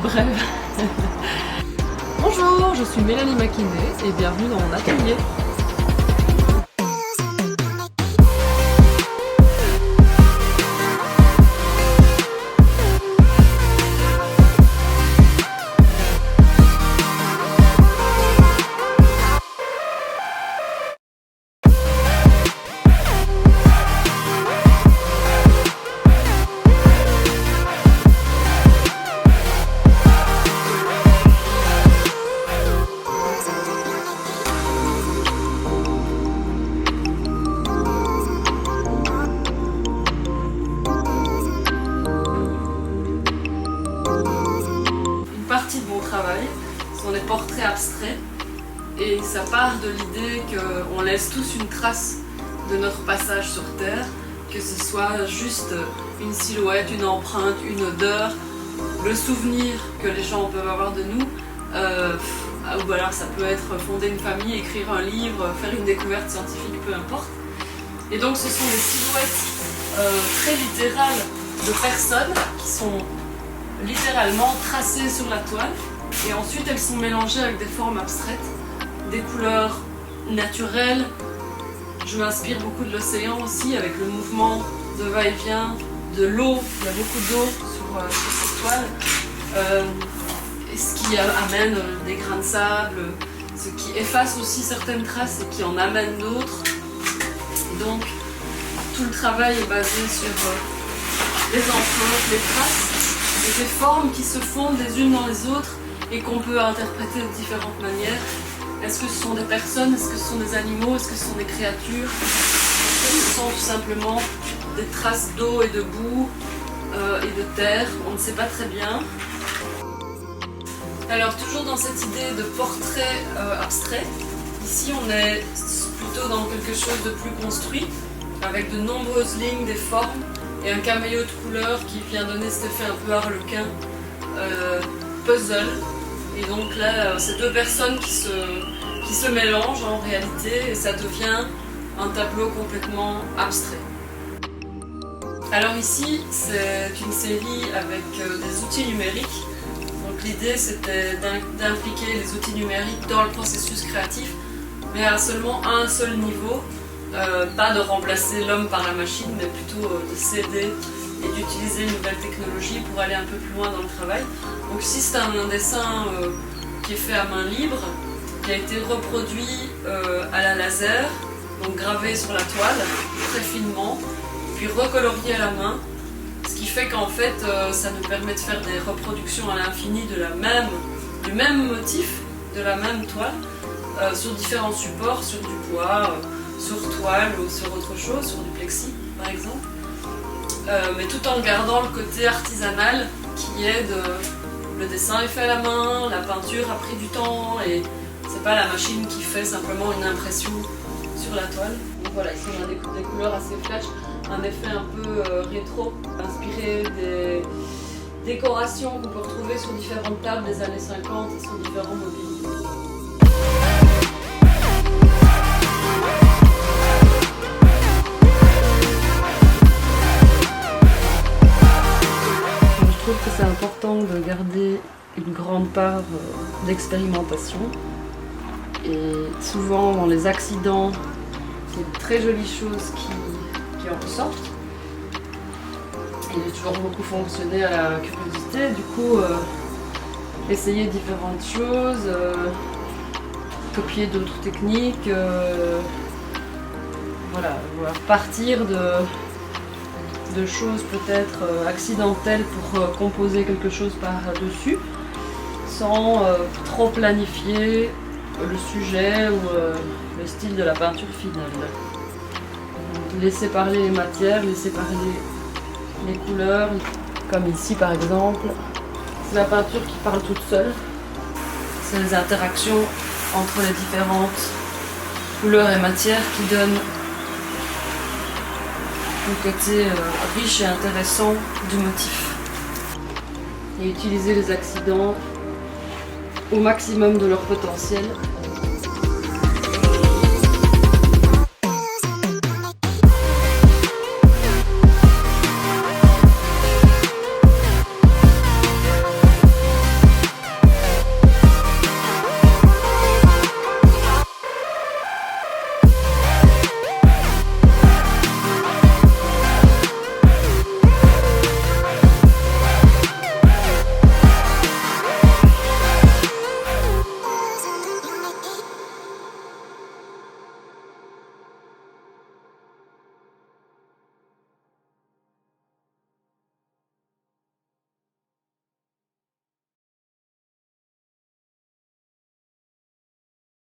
Bref. Bonjour, je suis Mélanie Maquinet et bienvenue dans mon atelier. Partie de mon travail sont des portraits abstraits et ça part de l'idée qu'on laisse tous une trace de notre passage sur Terre, que ce soit juste une silhouette, une empreinte, une odeur, le souvenir que les gens peuvent avoir de nous, ou alors ça peut être fonder une famille, écrire un livre, faire une découverte scientifique, peu importe. Et donc ce sont des silhouettes très littérales de personnes qui sont littéralement tracées sur la toile et ensuite elles sont mélangées avec des formes abstraites, des couleurs naturelles. Je m'inspire beaucoup de l'océan aussi avec le mouvement de va-et-vient de l'eau, il y a beaucoup d'eau sur cette toile, ce qui amène des grains de sable, ce qui efface aussi certaines traces et qui en amène d'autres. Et donc tout le travail est basé sur les empreintes, les traces, et des formes qui se fondent les unes dans les autres et qu'on peut interpréter de différentes manières. Est-ce que ce sont des personnes? Est-ce que ce sont des animaux? Est-ce que ce sont des créatures? Est-ce que ce sont tout simplement des traces d'eau et de boue et de terre? On ne sait pas très bien. Alors toujours dans cette idée de portrait abstrait, ici on est plutôt dans quelque chose de plus construit, avec de nombreuses lignes, des formes, et un caméo de couleurs qui vient donner cet effet un peu harlequin, puzzle. Et donc là, c'est deux personnes qui se mélangent en réalité et ça devient un tableau complètement abstrait. Alors ici, c'est une série avec des outils numériques. Donc l'idée c'était d'impliquer les outils numériques dans le processus créatif, mais à seulement un seul niveau. Pas de remplacer l'homme par la machine, mais plutôt de s'aider et d'utiliser une nouvelle technologie pour aller un peu plus loin dans le travail. Donc ici c'est un dessin qui est fait à main libre, qui a été reproduit à la laser, donc gravé sur la toile très finement, puis recolorié à la main, ce qui fait qu'en fait ça nous permet de faire des reproductions à l'infini du même motif, de la même toile, sur différents supports, sur du bois, sur toile ou sur autre chose, sur du plexi par exemple, mais tout en gardant le côté artisanal qui est le dessin est fait à la main, la peinture a pris du temps et c'est pas la machine qui fait simplement une impression sur la toile. Donc voilà, ici on a des couleurs assez flash, un effet un peu rétro, inspiré des décorations qu'on peut retrouver sur différentes tables des années 50 et sur différents mobiliers. Je trouve que c'est important de garder une grande part d'expérimentation et souvent dans les accidents, il y a de très jolies choses qui en ressortent. Et j'ai toujours beaucoup fonctionné à la curiosité, du coup essayer différentes choses, copier d'autres techniques, voilà, partir de choses peut-être accidentelles pour composer quelque chose par-dessus, sans trop planifier le sujet ou le style de la peinture finale. Donc, laisser parler les matières, laisser parler les couleurs, comme ici par exemple. C'est la peinture qui parle toute seule. C'est les interactions entre les différentes couleurs et matières qui donnent le côté riche et intéressant du motif. Et utiliser les accidents au maximum de leur potentiel